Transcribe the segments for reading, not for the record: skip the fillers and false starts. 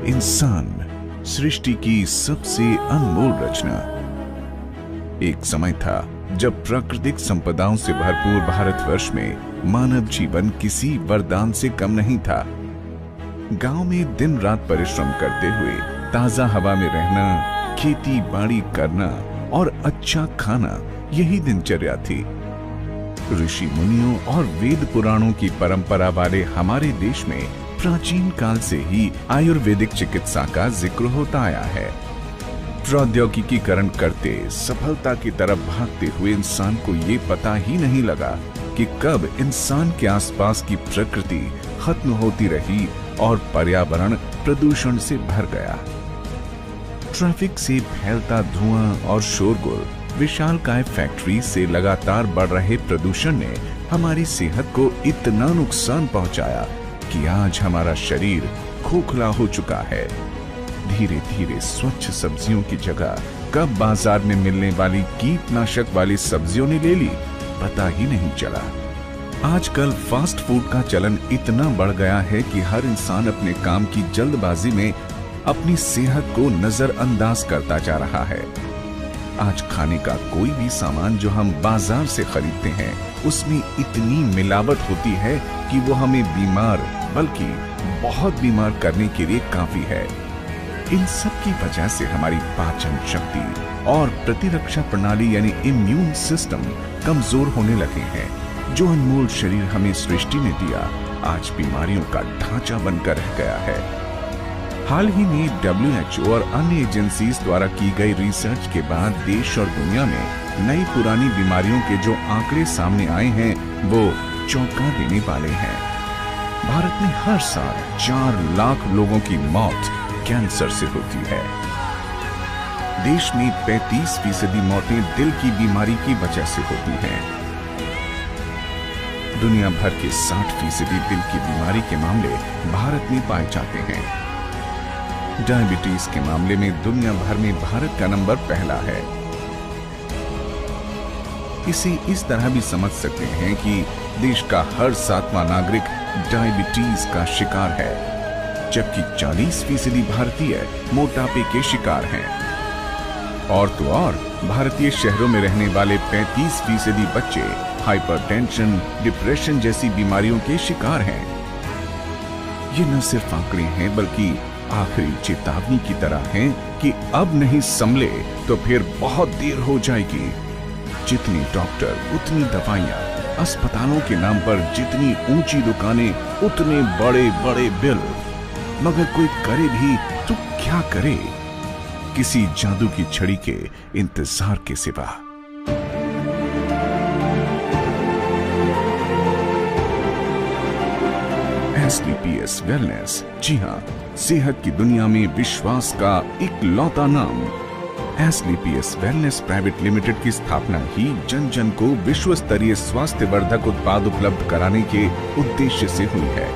इंसान सृष्टि की सबसे अनमोल रचना। एक समय था जब प्राकृतिक संपदाओं से भरपूर भारतवर्ष में मानव जीवन किसी वरदान से कम नहीं था। गांव में दिन रात परिश्रम करते हुए ताजा हवा में रहना, खेती बाड़ी करना और अच्छा खाना, यही दिनचर्या थी। ऋषि मुनियों और वेद पुराणों की परंपरा वाले हमारे देश में प्राचीन काल से ही आयुर्वेदिक चिकित्सा का जिक्र होता आया है। प्रौद्योगिकीकरण करते सफलता की तरफ भागते हुए इंसान को ये पता ही नहीं लगा कि कब इंसान के आसपास की प्रकृति खत्म होती रही और पर्यावरण प्रदूषण से भर गया। ट्रैफिक से फैलता धुआं और शोरगुल, विशालकाय फैक्ट्री से लगातार बढ़ रहे प्रदूषण ने हमारी सेहत को इतना नुकसान पहुंचाया कि आज हमारा शरीर खोखला हो चुका है। धीरे धीरे स्वच्छ सब्जियों की जगह कब बाजार में मिलने वाली कीटनाशक वाली सब्जियों ने ले ली, पता ही नहीं चला। आजकल फास्ट फूड का चलन इतना बढ़ गया है कि हर इंसान अपने काम की जल्दबाजी में अपनी सेहत को नजरअंदाज करता जा रहा है। आज खाने का कोई भी सामान जो हम बाजार से खरीदते हैं, उसमें इतनी मिलावट होती है कि वो हमें बीमार, बल्कि बहुत बीमार करने के लिए काफी है। इन सब की वजह से हमारी पाचन शक्ति और प्रतिरक्षा प्रणाली यानी इम्यून सिस्टम कमजोर होने लगे हैं। जो अनमोल शरीर हमें सृष्टि ने दिया, आज बीमारियों का ढांचा बनकर रह गया है। हाल ही में WHO और अन्य एजेंसीज द्वारा की गई रिसर्च के बाद देश और दुनिया में नई पुरानी बीमारियों के जो आंकड़े सामने आए हैं, वो चौंका देने वाले हैं। भारत में हर साल 4 लाख लोगों की मौत कैंसर से होती है। देश में 35% मौतें दिल की बीमारी की वजह से होती हैं। दुनिया भर के 60% दिल की बीमारी के मामले भारत में पाए जाते हैं। डायबिटीज के मामले में दुनिया भर में भारत का नंबर पहला है। इसे इस तरह भी समझ सकते हैं कि देश का हर 7वां नागरिक डायबिटीज का शिकार है, जबकि 40% भारतीय मोटापे के शिकार हैं। और तो और भारतीय शहरों में रहने वाले 35% बच्चे हाइपरटेंशन, डिप्रेशन जैसी बीमारियों के शिकार हैं। ये न सिर्फ आंकड़े हैं, बल्कि आखिरी चेतावनी की तरह है कि अब नहीं संभले तो फिर बहुत देर हो जाएगी। जितने डॉक्टर उतनी दवाइयां, अस्पतालों के नाम पर जितनी ऊंची दुकानें उतने बड़े बड़े बिल, मगर कोई करे भी तो क्या करे, किसी जादू की छड़ी के इंतजार के सिवा। SLPS वेलनेस, जी हाँ, सेहत की दुनिया में विश्वास का इकलौता नाम। SLPS वेलनेस प्राइवेट लिमिटेड की स्थापना ही जन जन को विश्व स्तरीय स्वास्थ्य वर्धक उत्पाद उपलब्ध कराने के उद्देश्य से हुई है।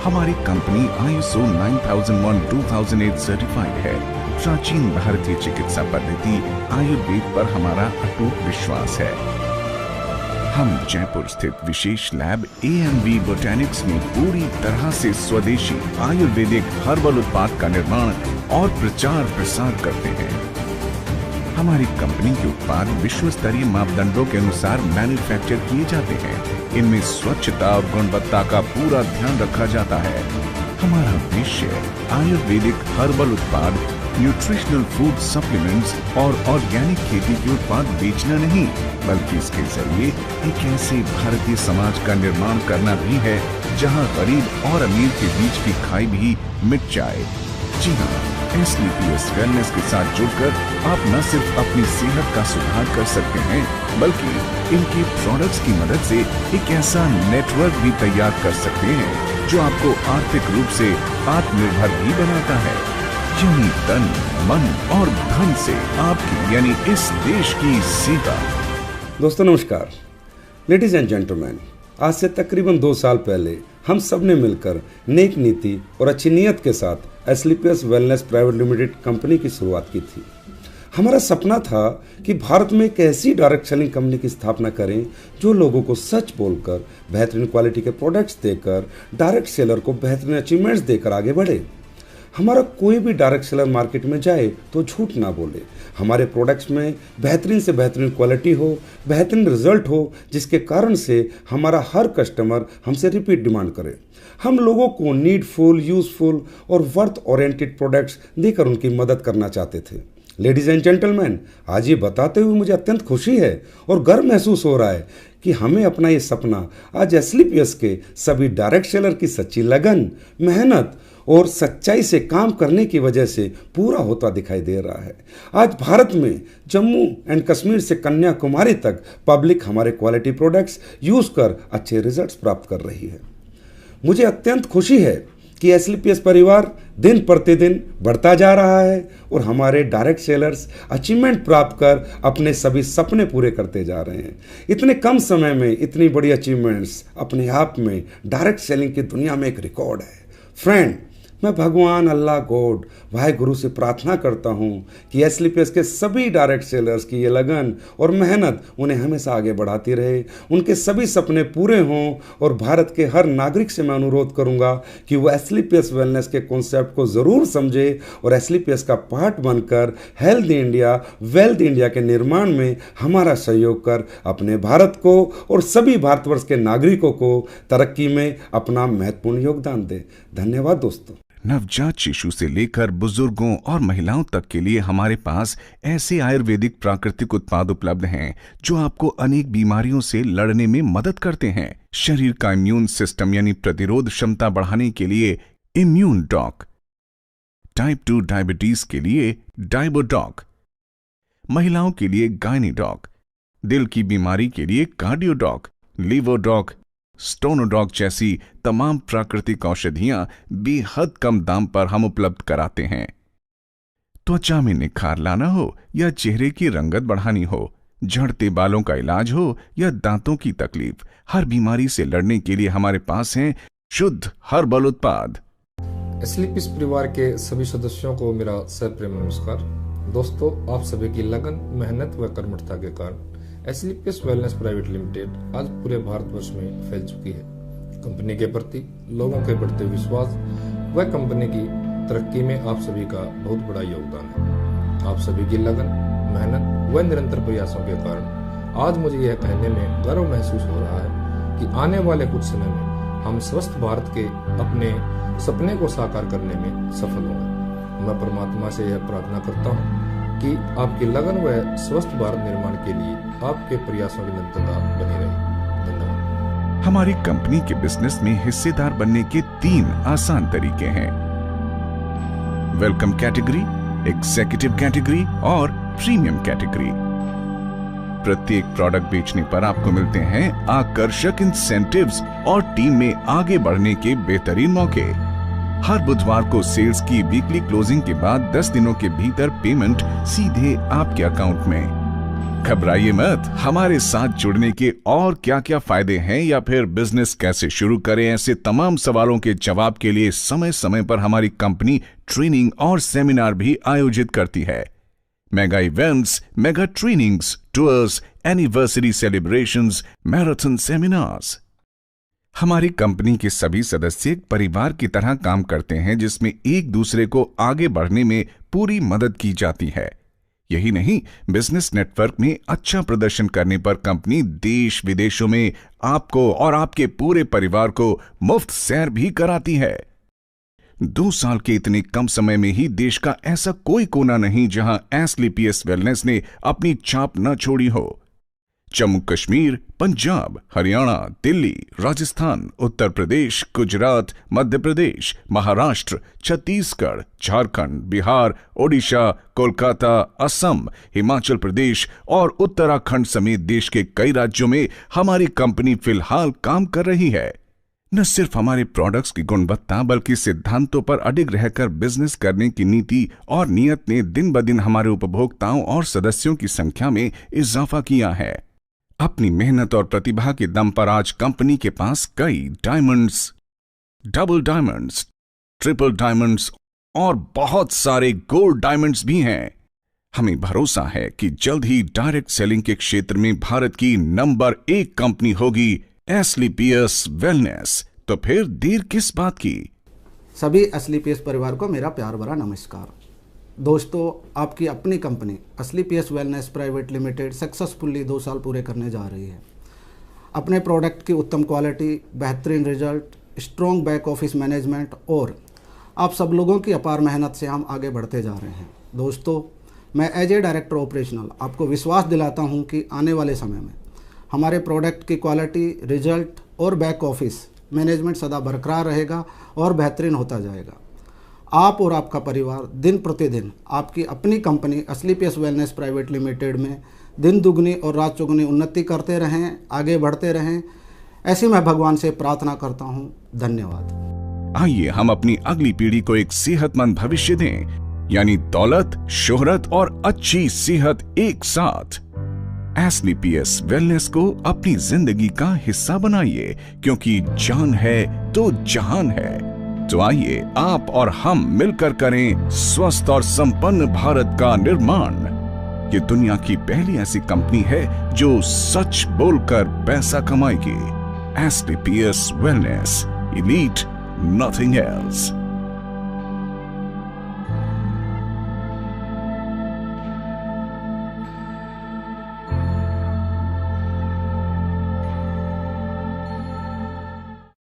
हमारी कंपनी ISO 9001:2008 सर्टिफाइड है। प्राचीन भारतीय चिकित्सा पद्धति आयुर्वेद पर हमारा अटूट विश्वास है। हम जयपुर स्थित विशेष लैब AMV बोटैनिक्स में पूरी तरह से स्वदेशी आयुर्वेदिक हर्बल उत्पाद का निर्माण और प्रचार प्रसार करते हैं। हमारी कंपनी के उत्पाद विश्व स्तरीय मापदंडों के अनुसार मैन्युफैक्चर किए जाते हैं। इनमें स्वच्छता और गुणवत्ता का पूरा ध्यान रखा जाता है। हमारा उद्देश्य आयुर्वेदिक हर्बल उत्पाद, न्यूट्रिशनल फूड सप्लीमेंट्स और ऑर्गेनिक खेती के उत्पाद बेचना नहीं, बल्कि इसके जरिए एक ऐसे भारतीय समाज का निर्माण करना भी है जहां गरीब और अमीर के बीच की खाई भी मिट जाए। जी हाँ, SLPS वेलनेस के साथ जुड़कर आप न सिर्फ अपनी सेहत का सुधार कर सकते हैं, बल्कि इनके प्रोडक्ट्स की मदद से एक ऐसा नेटवर्क भी तैयार कर सकते हैं जो आपको आर्थिक रूप से आत्मनिर्भर भी बनाता है। यानी तन, मन और धन से आपकी यानी इस देश की सेवा। दोस्तों नमस्कार। लेडीज एंड जेंटलमैन, आज से तकरीबन 2 साल पहले हम सब ने मिलकर नेक नीति और अच्छी नीयत के साथ SLPS wellness private limited company की शुरुआत की थी। हमारा सपना था कि भारत में एक ऐसी डायरेक्ट सेलिंग कंपनी की स्थापना करें जो लोगों को सच बोलकर, बेहतरीन क्वालिटी के प्रोडक्ट्स देकर, डायरेक्ट सेलर को बेहतरीन अचीवमेंट्स देकर आगे बढ़े। हमारा कोई भी डायरेक्ट सेलर मार्केट में जाए तो झूठ ना बोले। हमारे प्रोडक्ट्स में बेहतरीन से बेहतरीन क्वालिटी हो, बेहतरीन रिजल्ट हो, जिसके कारण से हमारा हर कस्टमर हमसे रिपीट डिमांड करे। हम लोगों को नीडफुल, यूजफुल और वर्थ ओरिएंटेड प्रोडक्ट्स देकर उनकी मदद करना चाहते थे। लेडीज एंड जेंटलमैन, आज ये बताते हुए मुझे अत्यंत खुशी है और गर्व महसूस हो रहा है कि हमें अपना ये सपना आज एसलीपीएस के सभी डायरेक्ट सेलर की सच्ची लगन, मेहनत और सच्चाई से काम करने की वजह से पूरा होता दिखाई दे रहा है। आज भारत में जम्मू एंड कश्मीर से कन्याकुमारी तक पब्लिक हमारे क्वालिटी प्रोडक्ट्स यूज कर अच्छे रिजल्ट्स प्राप्त कर रही है। मुझे अत्यंत खुशी है कि एसलीपीएस परिवार दिन प्रतिदिन बढ़ता जा रहा है और हमारे डायरेक्ट सेलर्स अचीवमेंट प्राप्त कर अपने सभी सपने पूरे करते जा रहे हैं। इतने कम समय में इतनी बड़ी अचीवमेंट्स अपने आप में डायरेक्ट सेलिंग की दुनिया में एक रिकॉर्ड है। फ्रेंड, मैं भगवान अल्लाह गॉड वाहेगुरु से प्रार्थना करता हूँ कि एसलीपीएस के सभी डायरेक्ट सेलर्स की ये लगन और मेहनत उन्हें हमेशा आगे बढ़ाती रहे, उनके सभी सपने पूरे हों। और भारत के हर नागरिक से मैं अनुरोध करूँगा कि वो एसलीपीएस वेलनेस के कॉन्सेप्ट को ज़रूर समझे और एसलीपीएस का पार्ट बनकर हेल्थ इंडिया, वेल्थ इंडिया के निर्माण में हमारा सहयोग कर अपने भारत को और सभी भारतवर्ष के नागरिकों को तरक्की में अपना महत्वपूर्ण योगदान दे। धन्यवाद दोस्तों। नवजात शिशु से लेकर बुजुर्गों और महिलाओं तक के लिए हमारे पास ऐसे आयुर्वेदिक प्राकृतिक उत्पाद उपलब्ध हैं जो आपको अनेक बीमारियों से लड़ने में मदद करते हैं। शरीर का इम्यून सिस्टम यानी प्रतिरोध क्षमता बढ़ाने के लिए इम्यून डॉक, टाइप 2 डायबिटीज के लिए डायबोडॉक, महिलाओं के लिए गायनीडॉक, दिल की बीमारी के लिए कार्डियोडॉक, लीवोडॉक, स्टोनोडॉक जैसी तमाम प्राकृतिक औषधियां बेहद कम दाम पर हम उपलब्ध कराते हैं। त्वचा में निखार लाना हो या चेहरे की रंगत बढ़ानी हो, झड़ते बालों का इलाज हो या दांतों की तकलीफ, हर बीमारी से लड़ने के लिए हमारे पास हैं शुद्ध हर्बल उत्पाद। एसलीपीएस परिवार के सभी सदस्यों को मेरा सप्रेम नमस्कार। दोस्तों, आप सभी की लगन, मेहनत व कर्मठता के कारण एसलीपीएस वेलनेस प्राइवेट लिमिटेड आज पूरे भारतवर्ष में फैल चुकी है। कंपनी के प्रति लोगों के बढ़ते विश्वास व कंपनी की तरक्की में आप सभी का बहुत बड़ा योगदान है। आप सभी की लगन, मेहनत व निरंतर प्रयासों के कारण आज मुझे यह कहने में गर्व महसूस हो रहा है कि आने वाले कुछ समय में हम स्वस्थ भारत के अपने सपने को साकार करने में सफल होंगे। मैं परमात्मा से यह प्रार्थना करता हूँ कि आपकी लगन व स्वस्थ भारत निर्माण के लिए आपके प्रयासों की निरंतरता बनी रहे। धन्यवाद। हमारी कंपनी के बिजनेस में हिस्सेदार बनने के 3 आसान तरीके हैं: वेलकम कैटेगरी, एग्जीक्यूटिव कैटेगरी और प्रीमियम कैटेगरी। प्रत्येक प्रोडक्ट बेचने पर आपको मिलते हैं आकर्षक इंसेंटिव्स और टीम में आगे बढ़ने के बेहतरीन मौके। हर बुधवार को सेल्स की वीकली क्लोजिंग के बाद 10 दिनों के भीतर पेमेंट सीधे आपके अकाउंट में। घबराइए मत, हमारे साथ जुड़ने के और क्या क्या फायदे हैं या फिर बिजनेस कैसे शुरू करें, ऐसे तमाम सवालों के जवाब के लिए समय समय पर हमारी कंपनी ट्रेनिंग और सेमिनार भी आयोजित करती है। Mega events, mega trainings, tours, anniversary celebrations, marathon seminars. हमारी कंपनी के सभी सदस्य एक परिवार की तरह काम करते हैं जिसमें एक दूसरे को आगे बढ़ने में पूरी मदद की जाती है। यही नहीं, बिजनेस नेटवर्क में अच्छा प्रदर्शन करने पर कंपनी देश विदेशों में आपको और आपके पूरे परिवार को मुफ्त सैर भी कराती है। 2 साल के इतने कम समय में ही देश का ऐसा कोई कोना नहीं जहां एसलीपीएस वेलनेस ने अपनी छाप न छोड़ी हो। जम्मू कश्मीर, पंजाब, हरियाणा, दिल्ली, राजस्थान, उत्तर प्रदेश, गुजरात, मध्य प्रदेश, महाराष्ट्र, छत्तीसगढ़, झारखंड, बिहार, ओडिशा, कोलकाता, असम, हिमाचल प्रदेश और उत्तराखंड समेत देश के कई राज्यों में हमारी कंपनी फिलहाल काम कर रही है। न सिर्फ हमारे प्रोडक्ट्स की गुणवत्ता बल्कि सिद्धांतों पर अडिग रहकर बिजनेस करने की नीति और नियत ने दिन ब दिन हमारे उपभोक्ताओं और सदस्यों की संख्या में इजाफा किया है। अपनी मेहनत और प्रतिभा के दम पर आज कंपनी के पास कई diamonds, double diamonds, triple diamonds और बहुत सारे गोल्ड डायमंड्स भी हैं। हमें भरोसा है कि जल्द ही डायरेक्ट सेलिंग के क्षेत्र में भारत की नंबर 1 कंपनी होगी एसलीपीएस वेलनेस। तो फिर देर किस बात की। सभी एसलीपीएस परिवार को मेरा प्यार भरा नमस्कार। दोस्तों, आपकी अपनी company SLPS wellness private limited successfully 2 साल पूरे करने जा रही है। अपने प्रोडक्ट की उत्तम क्वालिटी, बेहतरीन result, strong back office management और आप सब लोगों की अपार मेहनत से हम आगे बढ़ते जा रहे हैं। दोस्तों, मैं एज ए डायरेक्टर ऑपरेशनल आपको विश्वास दिलाता हूं कि आने वाले समय में हमारे प्रोडक्ट की क्वालिटी, रिजल्ट और बैक ऑफिस मैनेजमेंट सदा बरकरार रहेगा और बेहतरीन होता जाएगा। आप और आपका परिवार दिन प्रतिदिन आपकी अपनी company SLPS wellness private limited में दिन दुगनी और रात चौगुनी उन्नति करते रहें, आगे बढ़ते रहें, ऐसी मैं भगवान से प्रार्थना करता हूं। धन्यवाद। आइए हम अपनी अगली पीढ़ी को एक सेहतमंद भविष्य दें, यानी दौलत, शोहरत और अच्छी सेहत एक साथ। एसलीपीएस वेलनेस को अपनी जिंदगी का हिस्सा बनाइए, क्योंकि जान है तो जहान है। तो आइए आप और हम मिलकर करें स्वस्थ और संपन्न भारत का निर्माण। ये दुनिया की पहली ऐसी कंपनी है जो सच बोलकर पैसा कमाएगी। एसलीपीएस वेलनेस, एलीट, नथिंग एल्स।